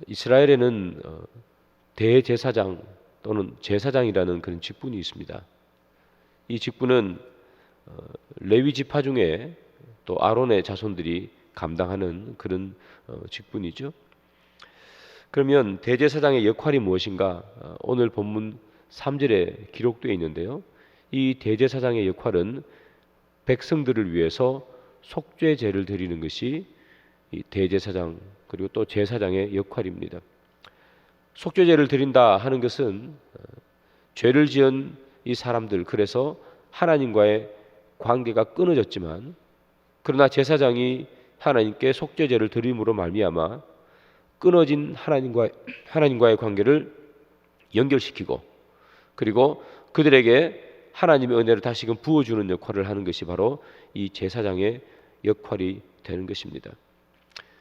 이스라엘에는 대제사장 또는 제사장이라는 그런 직분이 있습니다. 이 직분은 레위 지파 중에 또 아론의 자손들이 감당하는 그런 직분이죠. 그러면 대제사장의 역할이 무엇인가? 오늘 본문 3절에 기록되어 있는데요. 이 대제사장의 역할은 백성들을 위해서 속죄제를 드리는 것이 이 대제사장 그리고 또 제사장의 역할입니다. 속죄제를 드린다 하는 것은 죄를 지은 이 사람들, 그래서 하나님과의 관계가 끊어졌지만 그러나 제사장이 하나님께 속죄제를 드림으로 말미암아 끊어진 하나님과의 관계를 연결시키고 그리고 그들에게 하나님의 은혜를 다시금 부어주는 역할을 하는 것이 바로 이 제사장의 역할이 되는 것입니다.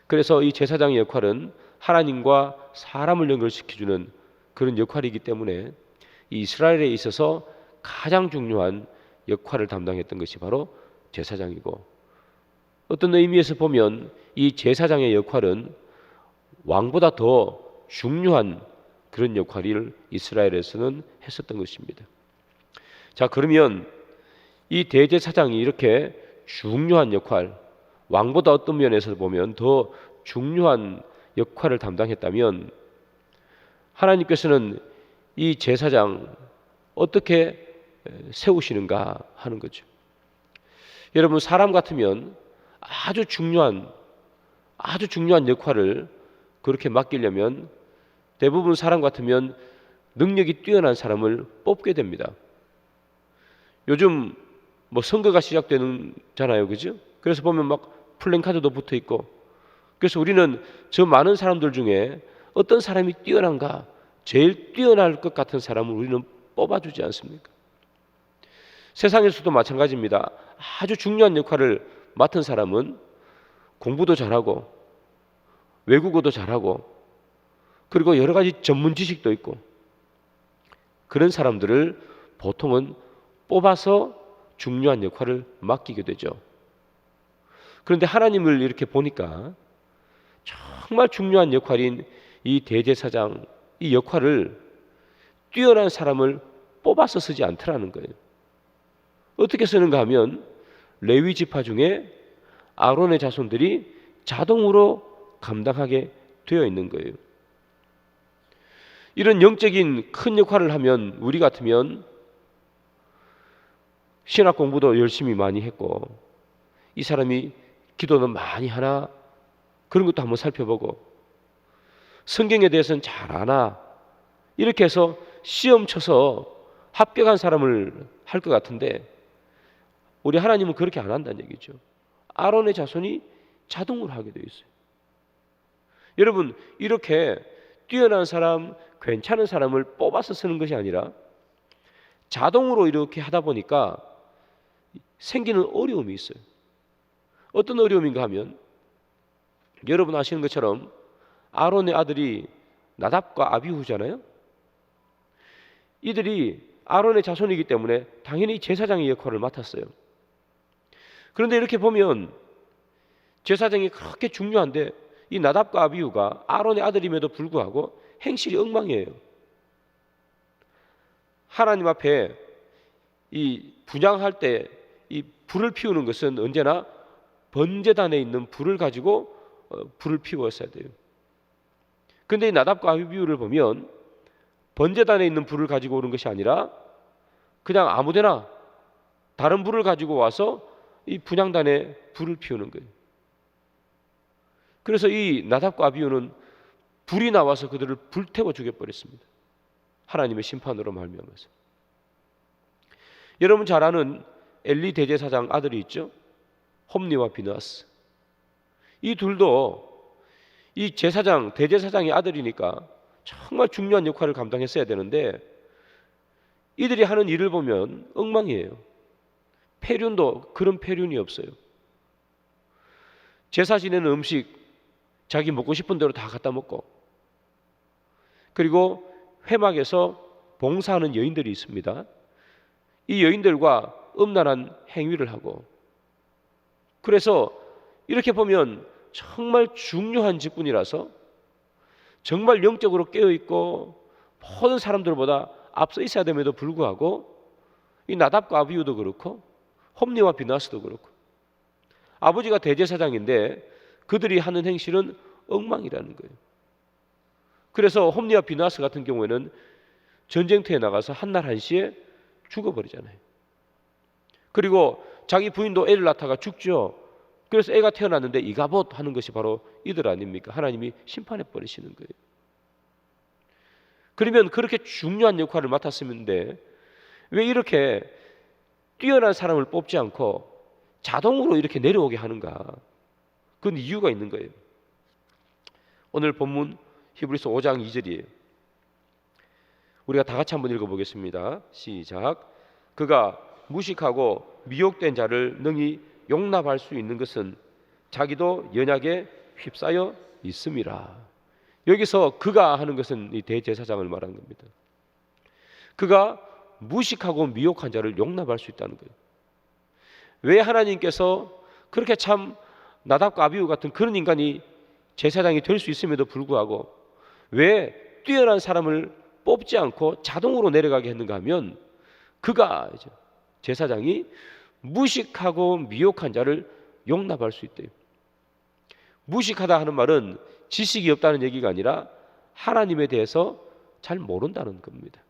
그래서 이 제사장의 역할은 하나님과 사람을 연결시켜주는 그런 역할이기 때문에 이 이스라엘에 있어서 가장 중요한 역할을 담당했던 것이 바로 제사장이고, 어떤 의미에서 보면 이 제사장의 역할은 왕보다 더 중요한 그런 역할을 이스라엘에서는 했었던 것입니다. 자, 그러면 이 대제사장이 이렇게 중요한 역할, 왕보다 어떤 면에서 보면 더 중요한 역할을 담당했다면 하나님께서는 이 제사장 어떻게 세우시는가 하는 거죠. 여러분, 사람 같으면 아주 중요한 역할을 그렇게 맡기려면 대부분 사람 같으면 능력이 뛰어난 사람을 뽑게 됩니다. 요즘 선거가 시작되잖아요, 그죠? 그래서 보면 막 플랜카드도 붙어 있고, 그래서 우리는 저 많은 사람들 중에 어떤 사람이 뛰어난가, 제일 뛰어날 것 같은 사람을 우리는 뽑아주지 않습니까? 세상에서도 마찬가지입니다. 아주 중요한 역할을 맡은 사람은 공부도 잘하고 외국어도 잘하고 그리고 여러 가지 전문 지식도 있고, 그런 사람들을 보통은 뽑아서 중요한 역할을 맡기게 되죠. 그런데 하나님을 이렇게 보니까 정말 중요한 역할인 이 대제사장, 이 역할을 뛰어난 사람을 뽑아서 쓰지 않더라는 거예요. 어떻게 쓰는가 하면 레위 지파 중에 아론의 자손들이 자동으로 감당하게 되어 있는 거예요. 이런 영적인 큰 역할을 하면 우리 같으면 신학 공부도 열심히 많이 했고, 이 사람이 기도는 많이 하나, 그런 것도 한번 살펴보고, 성경에 대해서는 잘 아나, 이렇게 해서 시험 쳐서 합격한 사람을 할 것 같은데 우리 하나님은 그렇게 안 한다는 얘기죠. 아론의 자손이 자동으로 하게 되어 있어요. 여러분, 이렇게 뛰어난 사람, 괜찮은 사람을 뽑아서 쓰는 것이 아니라 자동으로 이렇게 하다 보니까 생기는 어려움이 있어요. 어떤 어려움인가 하면 여러분 아시는 것처럼 아론의 아들이 나답과 아비후잖아요. 이들이 아론의 자손이기 때문에 당연히 제사장의 역할을 맡았어요. 그런데 이렇게 보면 제사장이 그렇게 중요한데 이 나답과 아비후가 아론의 아들임에도 불구하고 행실이 엉망이에요. 하나님 앞에 이 분향할 때 이 불을 피우는 것은 언제나 번제단에 있는 불을 가지고 불을 피웠어야 돼요. 그런데 이 나답과 아비후를 보면 번제단에 있는 불을 가지고 오는 것이 아니라 그냥 아무데나 다른 불을 가지고 와서 이 분향단에 불을 피우는 거예요. 그래서 이 나답과 아비후는 불이 나와서 그들을 불태워 죽여버렸습니다. 하나님의 심판으로 말미암아서. 여러분 잘 아는 엘리 대제사장 아들이 있죠. 홈리와 비느하스. 이 둘도 이 제사장, 대제사장의 아들이니까 정말 중요한 역할을 감당했어야 되는데 이들이 하는 일을 보면 엉망이에요. 폐륜도 그런 폐륜이 없어요. 제사 지내는 음식 자기 먹고 싶은 대로 다 갖다 먹고, 그리고 회막에서 봉사하는 여인들이 있습니다. 이 여인들과 음란한 행위를 하고, 그래서 이렇게 보면 정말 중요한 직분이라서 정말 영적으로 깨어있고 모든 사람들보다 앞서 있어야 됨에도 불구하고 이 나답과 아비후도 그렇고 홈리와 비나스도 그렇고 아버지가 대제사장인데 그들이 하는 행실은 엉망이라는 거예요. 그래서 홈리와 비나스 같은 경우에는 전쟁터에 나가서 한날 한시에 죽어버리잖아요. 그리고 자기 부인도 애를 낳다가 죽죠. 그래서 애가 태어났는데 이가봇 하는 것이 바로 이들 아닙니까? 하나님이 심판해 버리시는 거예요. 그러면 그렇게 중요한 역할을 맡았으면데 왜 이렇게 뛰어난 사람을 뽑지 않고 자동으로 이렇게 내려오게 하는가? 그건 이유가 있는 거예요. 오늘 본문 히브리서 5장 2절이에요. 우리가 다 같이 한번 읽어보겠습니다. 시작. 그가 무식하고 미혹된 자를 능히 용납할 수 있는 것은 자기도 연약에 휩싸여 있음이라. 여기서 그가 하는 것은 이 대제사장을 말하는 겁니다. 그가 무식하고 미혹한 자를 용납할 수 있다는 거예요. 왜 하나님께서 그렇게 참 나답과 아비후 같은 그런 인간이 제사장이 될 수 있음에도 불구하고 왜 뛰어난 사람을 뽑지 않고 자동으로 내려가게 했는가 하면 그가 제사장이 무식하고 미혹한 자를 용납할 수 있대요. 무식하다 하는 말은 지식이 없다는 얘기가 아니라 하나님에 대해서 잘 모른다는 겁니다.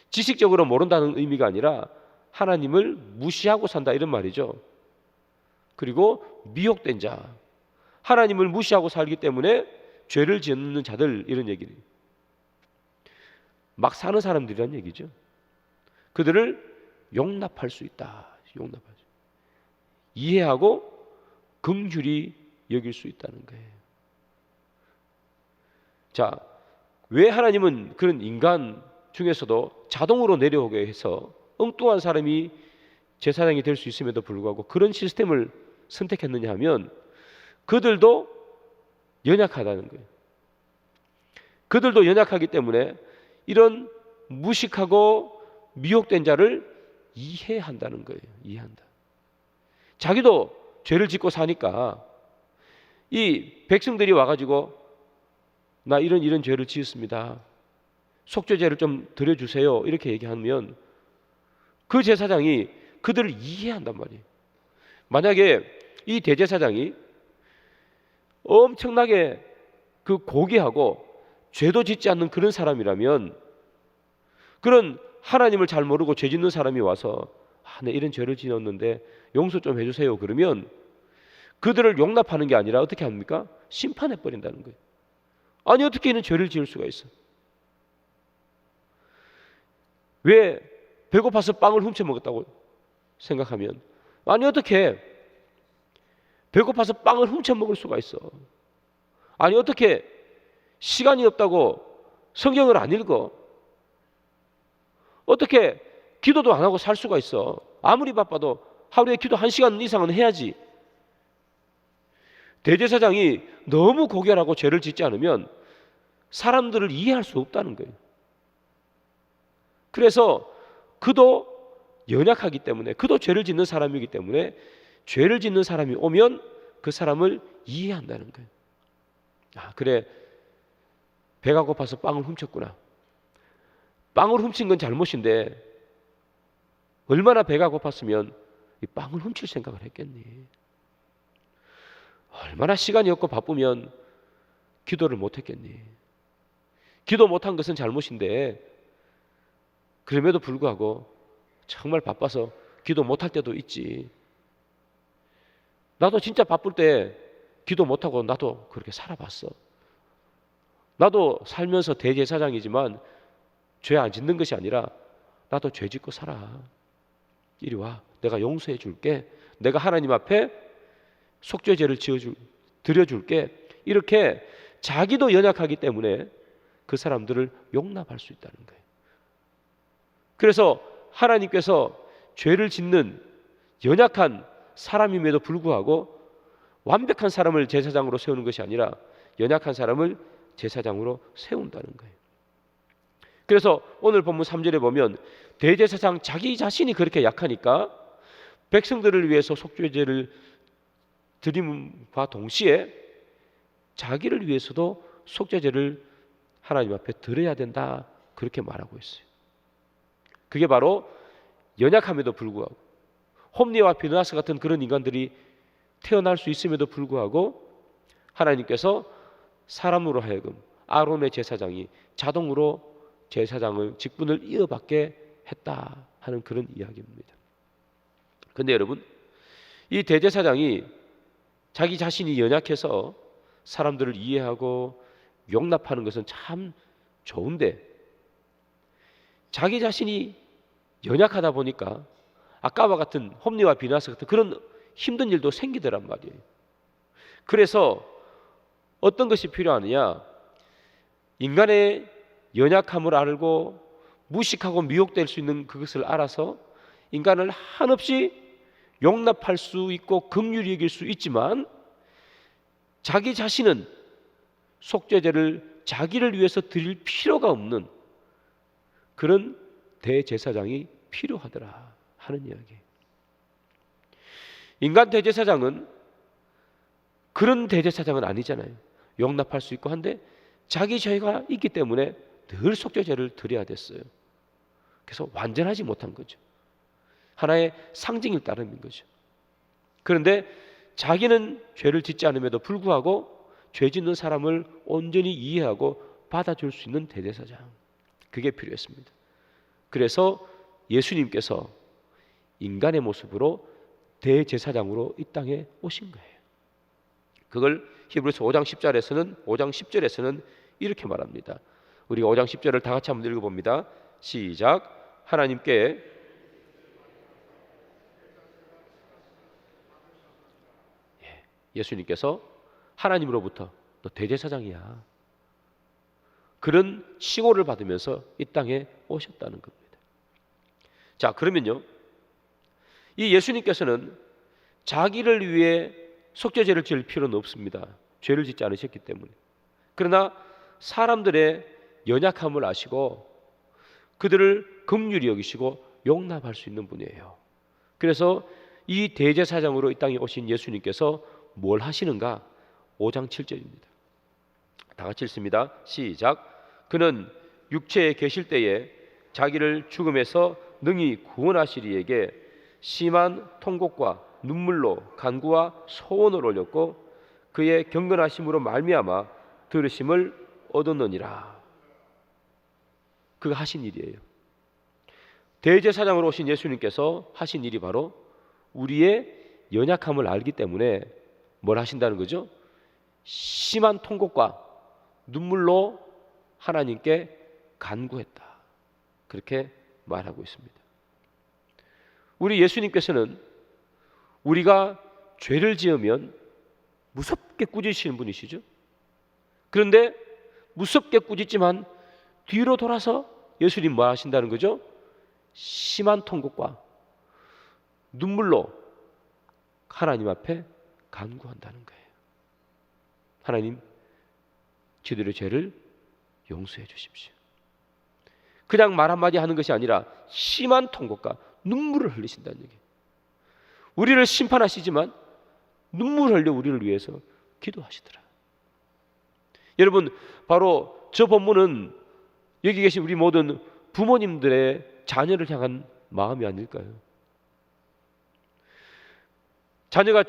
지식적으로 모른다는 의미가 아니라 하나님을 무시하고 산다 이런 말이죠. 그리고 미혹된 자, 하나님을 무시하고 살기 때문에 죄를 짓는 자들 이런 얘기를 막 사는 사람들이란 얘기죠. 그들을 용납할 수 있다. 용납할 수. 이해하고 긍휼히 여길 수 있다는 거예요. 자, 왜 하나님은 그런 인간 중에서도 자동으로 내려오게 해서 엉뚱한 사람이 제사장이 될 수 있음에도 불구하고 그런 시스템을 선택했느냐 하면 그들도 연약하다는 거예요. 그들도 연약하기 때문에 이런 무식하고 미혹된 자를 이해한다는 거예요. 이해한다. 자기도 죄를 짓고 사니까 이 백성들이 와가지고 나 이런 죄를 지었습니다. 속죄제를 좀 드려주세요. 이렇게 얘기하면 그 제사장이 그들을 이해한단 말이에요. 만약에 이 대제사장이 엄청나게 그 고귀하고 죄도 짓지 않는 그런 사람이라면 그런 하나님을 잘 모르고 죄 짓는 사람이 와서 내 이런 죄를 지었는데 용서 좀 해주세요. 그러면 그들을 용납하는 게 아니라 어떻게 합니까? 심판해 버린다는 거예요. 아니 어떻게 이런 죄를 지을 수가 있어? 왜 배고파서 빵을 훔쳐 먹었다고 생각하면 아니 어떻게 배고파서 빵을 훔쳐 먹을 수가 있어? 아니 어떻게 시간이 없다고 성경을 안 읽어? 어떻게 기도도 안 하고 살 수가 있어? 아무리 바빠도 하루에 기도 1시간 이상은 해야지. 대제사장이 너무 고결하고 죄를 짓지 않으면 사람들을 이해할 수 없다는 거예요. 그래서 그도 연약하기 때문에 그도 죄를 짓는 사람이기 때문에 죄를 짓는 사람이 오면 그 사람을 이해한다는 거예요. 아, 그래 배가 고파서 빵을 훔쳤구나. 빵을 훔친 건 잘못인데 얼마나 배가 고팠으면 이 빵을 훔칠 생각을 했겠니? 얼마나 시간이 없고 바쁘면 기도를 못했겠니? 기도 못한 것은 잘못인데 그럼에도 불구하고 정말 바빠서 기도 못할 때도 있지. 나도 진짜 바쁠 때 기도 못하고 나도 그렇게 살아봤어. 나도 살면서 대제사장이지만 죄 안 짓는 것이 아니라 나도 죄 짓고 살아. 이리 와. 내가 용서해 줄게. 내가 하나님 앞에 속죄제를 드려줄게. 이렇게 자기도 연약하기 때문에 그 사람들을 용납할 수 있다는 거예요. 그래서 하나님께서 죄를 짓는 연약한 사람임에도 불구하고 완벽한 사람을 제사장으로 세우는 것이 아니라 연약한 사람을 제사장으로 세운다는 거예요. 그래서 오늘 본문 3절에 보면 대제사장 자기 자신이 그렇게 약하니까 백성들을 위해서 속죄제를 드림과 동시에 자기를 위해서도 속죄제를 하나님 앞에 드려야 된다, 그렇게 말하고 있어요. 그게 바로 연약함에도 불구하고, 홈리와 비느하스 같은 그런 인간들이 태어날 수 있음에도 불구하고 하나님께서 사람으로 하여금 아론의 제사장이 자동으로 제사장의 직분을 이어받게 했다 하는 그런 이야기입니다. 그런데 여러분, 이 대제사장이 자기 자신이 연약해서 사람들을 이해하고 용납하는 것은 참 좋은데, 자기 자신이 연약하다 보니까 아까와 같은 홈리와 비느하스 같은 그런 힘든 일도 생기더란 말이에요. 그래서 어떤 것이 필요하느냐, 인간의 연약함을 알고 무식하고 미혹될 수 있는 그것을 알아서 인간을 한없이 용납할 수 있고 긍휼히 여길 수 있지만, 자기 자신은 속죄제를 자기를 위해서 드릴 필요가 없는 그런 대제사장이 필요하더라 하는 이야기. 인간 대제사장은 그런 대제사장은 아니잖아요. 용납할 수 있고 한데 자기 죄가 있기 때문에 늘 속죄제를 드려야 됐어요. 그래서 완전하지 못한 거죠. 하나의 상징일 따름인 거죠. 그런데 자기는 죄를 짓지 않음에도 불구하고 죄 짓는 사람을 온전히 이해하고 받아줄 수 있는 대제사장, 그게 필요했습니다. 그래서 예수님께서 인간의 모습으로 대제사장으로 이 땅에 오신 거예요. 그걸 히브리서 5장 10절에서는 이렇게 말합니다. 우리가 5장 10절을 다 같이 한번 읽어봅니다. 시작. 하나님께 예수님께서 하나님으로부터 너 대제사장이야, 그런 칭호를 받으면서 이 땅에 오셨다는 겁니다. 자, 그러면요, 이 예수님께서는 자기를 위해 속죄제를 지을 필요는 없습니다. 죄를 짓지 않으셨기 때문에. 그러나 사람들의 연약함을 아시고 그들을 긍휼히 여기시고 용납할 수 있는 분이에요. 그래서 이 대제사장으로 이 땅에 오신 예수님께서 뭘 하시는가? 5장 7절입니다. 다 같이 읽습니다. 시작. 그는 육체에 계실 때에 자기를 죽음에서 능히 구원하시리에게 심한 통곡과 눈물로 간구와 소원을 올렸고 그의 경건하심으로 말미암아 들으심을 얻었느니라. 그가 하신 일이에요. 대제사장으로 오신 예수님께서 하신 일이 바로 우리의 연약함을 알기 때문에 뭘 하신다는 거죠? 심한 통곡과 눈물로 하나님께 간구했다, 그렇게 말하고 있습니다. 우리 예수님께서는 우리가 죄를 지으면 무섭게 꾸짖으시는 분이시죠. 그런데 무섭게 꾸짖지만 뒤로 돌아서 예수님 뭐 하신다는 거죠? 심한 통곡과 눈물로 하나님 앞에 간구한다는 거예요. 하나님, 저들의 죄를 용서해 주십시오. 그냥 말 한마디 하는 것이 아니라 심한 통곡과 눈물을 흘리신다는 얘기예요. 우리를 심판하시지만 눈물 흘려 우리를 위해서 기도하시더라. 여러분, 바로 저 본문은 여기 계신 우리 모든 부모님들의 자녀를 향한 마음이 아닐까요? 자녀가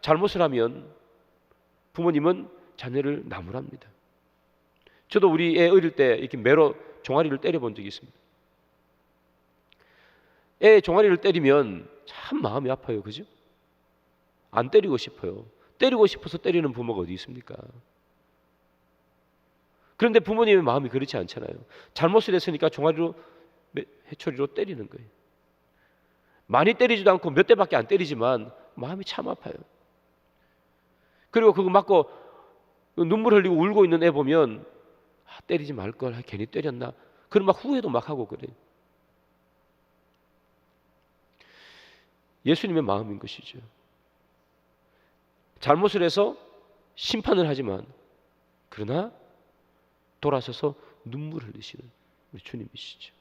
잘못을 하면 부모님은 자녀를 나무랍니다. 저도 우리 애 어릴 때 이렇게 매로 종아리를 때려본 적이 있습니다. 애 종아리를 때리면 참 마음이 아파요. 그죠? 안 때리고 싶어요. 때리고 싶어서 때리는 부모가 어디 있습니까? 그런데 부모님의 마음이 그렇지 않잖아요. 잘못을 했으니까 종아리로 해초리로 때리는 거예요. 많이 때리지도 않고 몇 대밖에 안 때리지만 마음이 참 아파요. 그리고 그거 맞고 눈물 흘리고 울고 있는 애 보면 때리지 말걸, 괜히 때렸나, 그런 막 후회도 막 하고 그래요. 예수님의 마음인 것이죠. 잘못을 해서 심판을 하지만 그러나 돌아서서 눈물 흘리시는 우리 주님이시죠.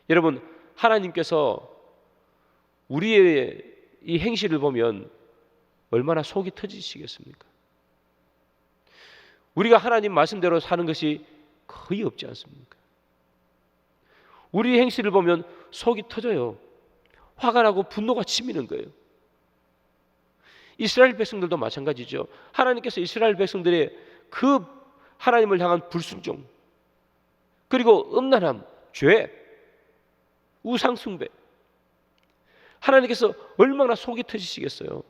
여러분, 하나님께서 우리의 이 행실을 보면 얼마나 속이 터지시겠습니까? 우리가 하나님 말씀대로 사는 것이 거의 없지 않습니까? 우리 행실을 보면 속이 터져요. 화가 나고 분노가 치미는 거예요. 이스라엘 백성들도 마찬가지죠. 하나님께서 이스라엘 백성들의 그 하나님을 향한 불순종, 그리고 음란함, 죄, 우상 숭배, 하나님께서 얼마나 속이 터지시겠어요.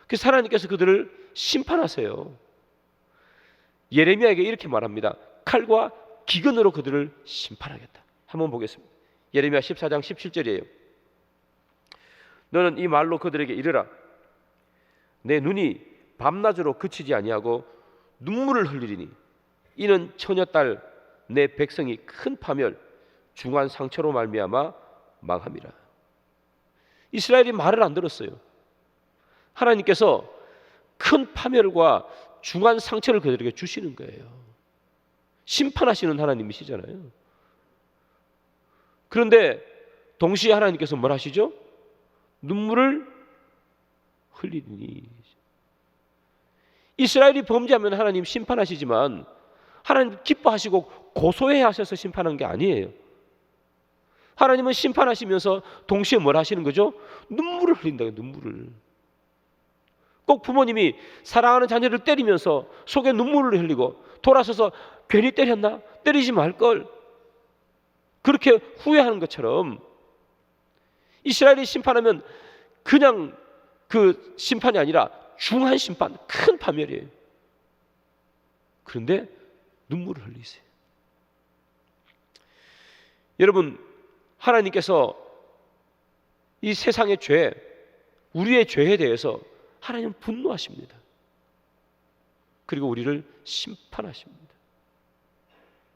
그래서 하나님께서 그들을 심판하세요. 예레미야에게 이렇게 말합니다. 칼과 기근으로 그들을 심판하겠다. 한번 보겠습니다. 예레미야 14장 17절이에요. 너는 이 말로 그들에게 이르라. 내 눈이 밤낮으로 그치지 아니하고 눈물을 흘리리니 이는 처녀딸 내 백성이 큰 파멸 중한 상처로 말미암아 망함이라. 이스라엘이 말을 안 들었어요. 하나님께서 큰 파멸과 중한 상처를 그들에게 주시는 거예요. 심판하시는 하나님이시잖아요. 그런데 동시에 하나님께서 뭘 하시죠? 눈물을 흘리니. 이스라엘이 범죄하면 하나님 심판하시지만 하나님 기뻐하시고 고소해 하셔서 심판한 게 아니에요. 하나님은 심판하시면서 동시에 뭘 하시는 거죠? 눈물을 흘린다고요. 눈물을. 꼭 부모님이 사랑하는 자녀를 때리면서 속에 눈물을 흘리고 돌아서서 괜히 때렸나? 때리지 말걸. 그렇게 후회하는 것처럼 이스라엘이 심판하면 그냥 그 심판이 아니라 중한 심판, 큰 파멸이에요. 그런데 눈물을 흘리세요. 여러분, 하나님께서 이 세상의 죄, 우리의 죄에 대해서 하나님은 분노하십니다. 그리고 우리를 심판하십니다.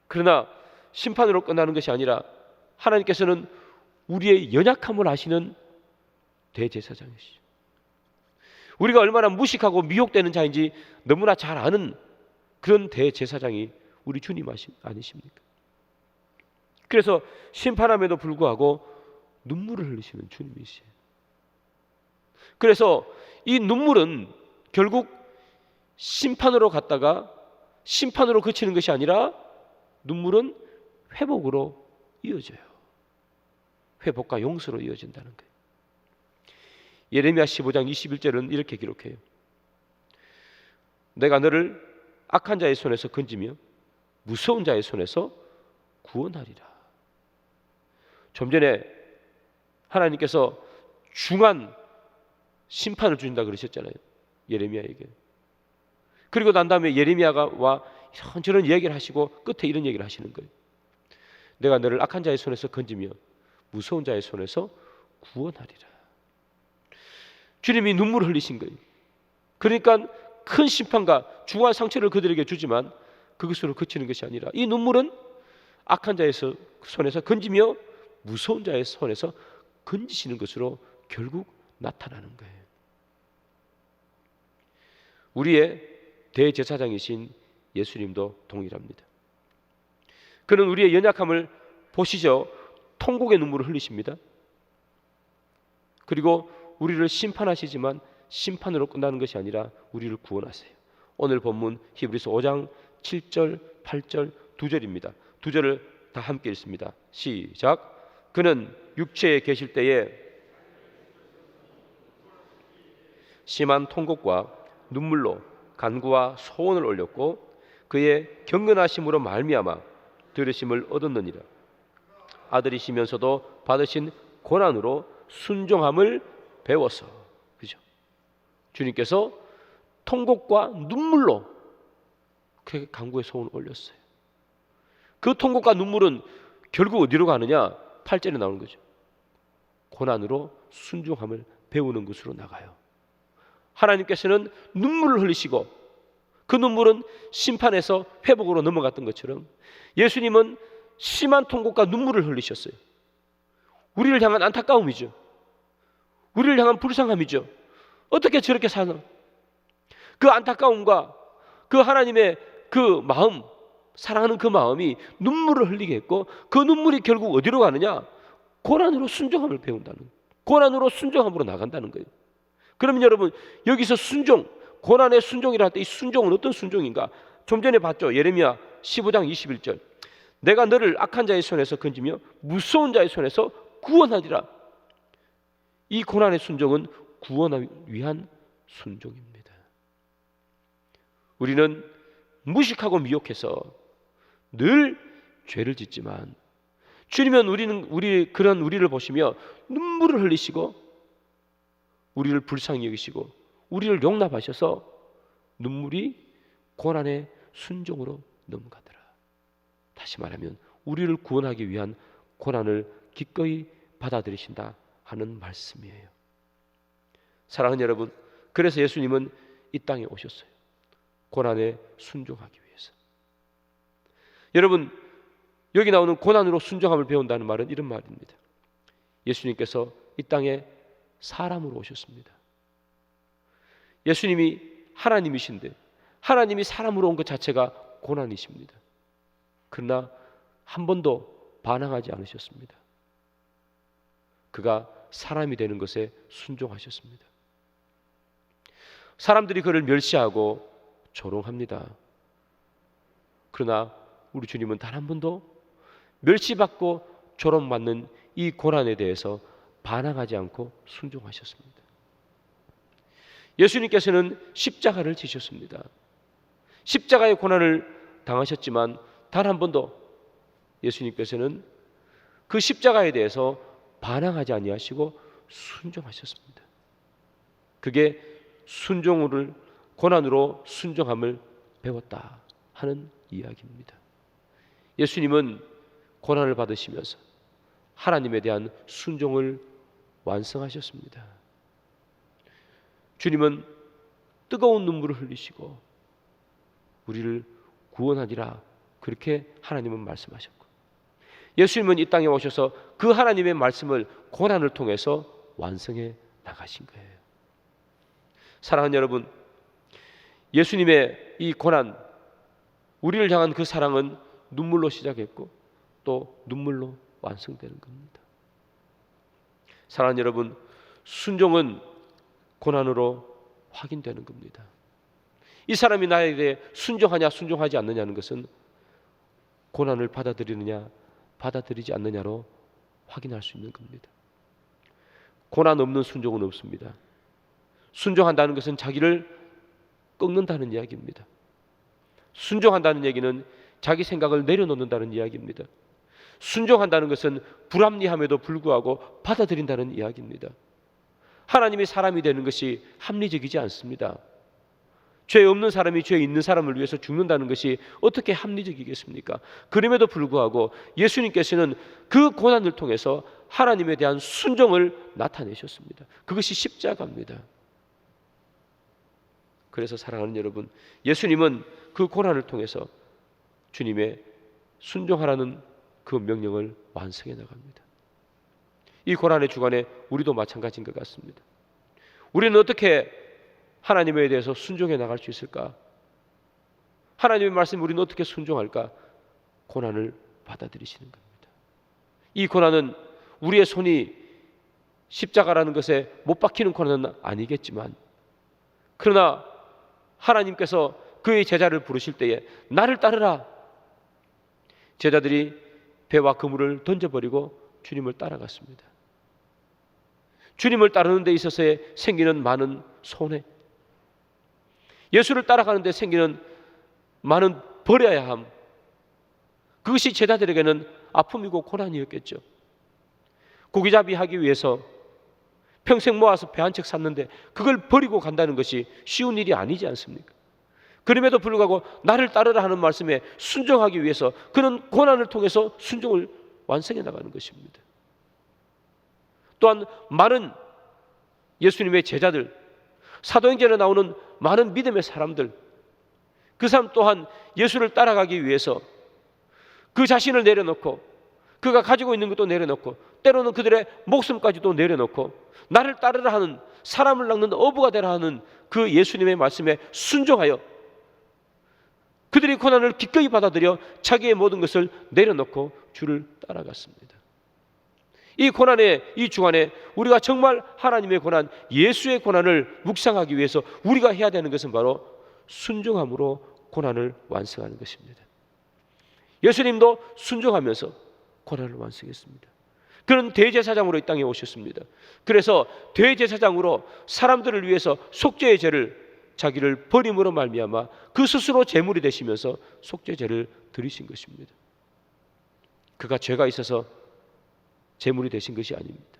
그러나 심판으로 끝나는 것이 아니라 하나님께서는 우리의 연약함을 아시는 대제사장이시죠. 우리가 얼마나 무식하고 미혹되는 자인지 너무나 잘 아는 그런 대제사장이 우리 주님 아니십니까? 그래서 심판함에도 불구하고 눈물을 흘리시는 주님이시에요. 그래서 이 눈물은 결국 심판으로 갔다가 심판으로 그치는 것이 아니라 눈물은 회복으로 이어져요. 회복과 용서로 이어진다는 거예요. 예레미야 15장 21절은 이렇게 기록해요. 내가 너를 악한 자의 손에서 건지며 무서운 자의 손에서 구원하리라. 좀 전에 하나님께서 중한 심판을 주신다 그러셨잖아요. 예레미야에게. 그리고 난 다음에 예레미야가 와 이런저런 이야기를 하시고 끝에 이런 얘기를 하시는 거예요. 내가 너를 악한 자의 손에서 건지며 무서운 자의 손에서 구원하리라. 주님이 눈물을 흘리신 거예요. 그러니까 큰 심판과 중한 상처를 그들에게 주지만 그것으로 그치는 것이 아니라 이 눈물은 악한 자의 손에서 건지며 무서운 자의 손에서 건지시는 것으로 결국 나타나는 거예요. 우리의 대제사장이신 예수님도 동일합니다. 그는 우리의 연약함을 보시죠. 통곡의 눈물을 흘리십니다. 그리고 우리를 심판하시지만 심판으로 끝나는 것이 아니라 우리를 구원하세요. 오늘 본문 히브리서 5장 7절, 8절, 2절입니다. 2절을 다 함께 읽습니다. 시작. 그는 육체에 계실 때에 심한 통곡과 눈물로 간구와 소원을 올렸고 그의 경건하심으로 말미암아 들으심을 얻었느니라. 아들이시면서도 받으신 고난으로 순종함을 배워서. 그죠? 주님께서 통곡과 눈물로 그렇게 간구의 소원을 올렸어요. 그 통곡과 눈물은 결국 어디로 가느냐? 8절에 나오는 거죠. 고난으로 순종함을 배우는 것으로 나가요. 하나님께서는 눈물을 흘리시고 그 눈물은 심판에서 회복으로 넘어갔던 것처럼 예수님은 심한 통곡과 눈물을 흘리셨어요. 우리를 향한 안타까움이죠. 우리를 향한 불쌍함이죠. 어떻게 저렇게 사나? 그 안타까움과 그 하나님의 그 마음, 사랑하는 그 마음이 눈물을 흘리게 했고 그 눈물이 결국 어디로 가느냐? 고난으로 순종함을 배운다는 거예요. 고난으로 순종함으로 나간다는 거예요. 그러면 여러분 여기서 순종, 고난의 순종이라 할 때 이 순종은 어떤 순종인가? 좀 전에 봤죠. 예레미야 15장 21절. 내가 너를 악한 자의 손에서 건지며 무서운 자의 손에서 구원하리라. 이 고난의 순종은 구원을 위한 순종입니다. 우리는 무식하고 미혹해서 늘 죄를 짓지만 주님은 우리를 보시며 눈물을 흘리시고 우리를 불쌍히 여기시고 우리를 용납하셔서 눈물이 고난의 순종으로 넘어가더라. 다시 말하면 우리를 구원하기 위한 고난을 기꺼이 받아들이신다 하는 말씀이에요. 사랑하는 여러분, 그래서 예수님은 이 땅에 오셨어요. 고난에 순종하기 위해서. 여러분, 여기 나오는 고난으로 순종함을 배운다는 말은 이런 말입니다. 예수님께서 이 땅에 사람으로 오셨습니다. 예수님이 하나님이신데 하나님이 사람으로 온 것 자체가 고난이십니다. 그러나 한 번도 반항하지 않으셨습니다. 그가 사람이 되는 것에 순종하셨습니다. 사람들이 그를 멸시하고 조롱합니다. 그러나 우리 주님은 단 한 번도 멸시받고 조롱받는 이 고난에 대해서 반항하지 않고 순종하셨습니다. 예수님께서는 십자가를 지셨습니다. 십자가의 고난을 당하셨지만 단 한 번도 예수님께서는 그 십자가에 대해서 반항하지 아니하시고 순종하셨습니다. 그게 순종을 고난으로 순종함을 배웠다 하는 이야기입니다. 예수님은 고난을 받으시면서 하나님에 대한 순종을 완성하셨습니다. 주님은 뜨거운 눈물을 흘리시고 우리를 구원하리라 그렇게 하나님은 말씀하셨고, 예수님은 이 땅에 오셔서 그 하나님의 말씀을 고난을 통해서 완성해 나가신 거예요. 사랑하는 여러분, 예수님의 이 고난, 우리를 향한 그 사랑은 눈물로 시작했고 또 눈물로 완성되는 겁니다. 사랑하는 여러분, 순종은 고난으로 확인되는 겁니다. 이 사람이 나에 대해 순종하냐 순종하지 않느냐는 것은 고난을 받아들이느냐 받아들이지 않느냐로 확인할 수 있는 겁니다. 고난 없는 순종은 없습니다. 순종한다는 것은 자기를 꺾는다는 이야기입니다. 순종한다는 얘기는 자기 생각을 내려놓는다는 이야기입니다. 순종한다는 것은 불합리함에도 불구하고 받아들인다는 이야기입니다. 하나님이 사람이 되는 것이 합리적이지 않습니다. 죄 없는 사람이 죄 있는 사람을 위해서 죽는다는 것이 어떻게 합리적이겠습니까? 그럼에도 불구하고 예수님께서는 그 고난을 통해서 하나님에 대한 순종을 나타내셨습니다. 그것이 십자가입니다. 그래서 사랑하는 여러분, 예수님은 그 고난을 통해서 주님의 순종하라는 그 명령을 완성해 나갑니다. 이 고난의 주간에 우리도 마찬가지인 것 같습니다. 우리는 어떻게 하나님에 대해서 순종해 나갈 수 있을까? 하나님의 말씀 우리는 어떻게 순종할까? 고난을 받아들이시는 겁니다. 이 고난은 우리의 손이 십자가라는 것에 못 박히는 고난은 아니겠지만, 그러나 하나님께서 그의 제자를 부르실 때에 나를 따르라. 제자들이 배와 그물을 던져버리고 주님을 따라갔습니다. 주님을 따르는 데 있어서 생기는 많은 손해, 예수를 따라가는 데 생기는 많은 버려야 함, 그것이 제자들에게는 아픔이고 고난이었겠죠. 고기잡이 하기 위해서 평생 모아서 배 한 척 샀는데 그걸 버리고 간다는 것이 쉬운 일이 아니지 않습니까? 그럼에도 불구하고 나를 따르라 하는 말씀에 순종하기 위해서 그는 고난을 통해서 순종을 완성해 나가는 것입니다. 또한 많은 예수님의 제자들, 사도행전에 나오는 많은 믿음의 사람들, 그 사람 또한 예수를 따라가기 위해서 그 자신을 내려놓고 그가 가지고 있는 것도 내려놓고 때로는 그들의 목숨까지도 내려놓고 나를 따르라 하는, 사람을 낚는 어부가 되라 하는 그 예수님의 말씀에 순종하여 그들이 고난을 기꺼이 받아들여 자기의 모든 것을 내려놓고 주를 따라갔습니다. 이 고난의 이 주간에 우리가 정말 하나님의 고난, 예수의 고난을 묵상하기 위해서 우리가 해야 되는 것은 바로 순종함으로 고난을 완성하는 것입니다. 예수님도 순종하면서 고난을 완성했습니다. 그는 대제사장으로 이 땅에 오셨습니다. 그래서 대제사장으로 사람들을 위해서 속죄의 죄를 자기를 버림으로 말미암아 그 스스로 제물이 되시면서 속죄 제를 드리신 것입니다. 그가 죄가 있어서 제물이 되신 것이 아닙니다.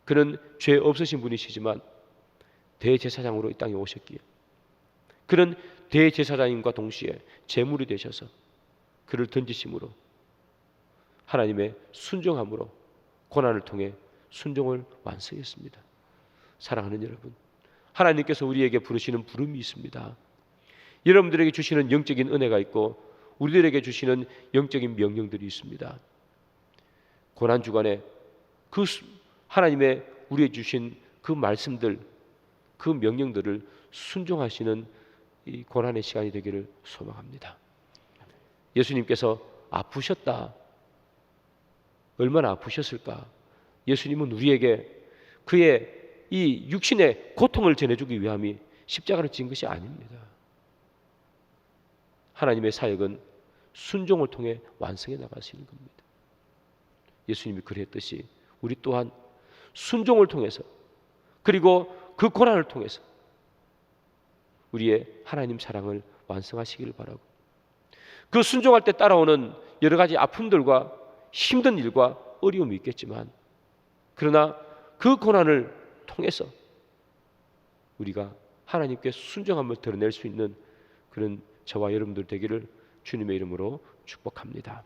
그는 죄 없으신 분이시지만 대제사장으로 이 땅에 오셨기에 그는 대제사장님과 동시에 제물이 되셔서 그를 던지심으로 하나님의 순종함으로 고난을 통해 순종을 완성했습니다. 사랑하는 여러분, 하나님께서 우리에게 부르시는 부름이 있습니다. 여러분들에게 주시는 영적인 은혜가 있고 우리들에게 주시는 영적인 명령들이 있습니다. 고난 주간에 그 하나님의 우리에게 주신 그 말씀들, 그 명령들을 순종하시는 이 고난의 시간이 되기를 소망합니다. 예수님께서 아프셨다. 얼마나 아프셨을까? 예수님은 우리에게 그의 이 육신의 고통을 전해주기 위함이 십자가를 진 것이 아닙니다. 하나님의 사역은 순종을 통해 완성해 나가시는 겁니다. 예수님이 그랬듯이 우리 또한 순종을 통해서 그리고 그 고난을 통해서 우리의 하나님 사랑을 완성하시기를 바라고 그 순종할 때 따라오는 여러 가지 아픔들과 힘든 일과 어려움이 있겠지만 그러나 그 고난을 통해서 우리가 하나님께 순종함을 드러낼 수 있는 그런 저와 여러분들 되기를 주님의 이름으로 축복합니다.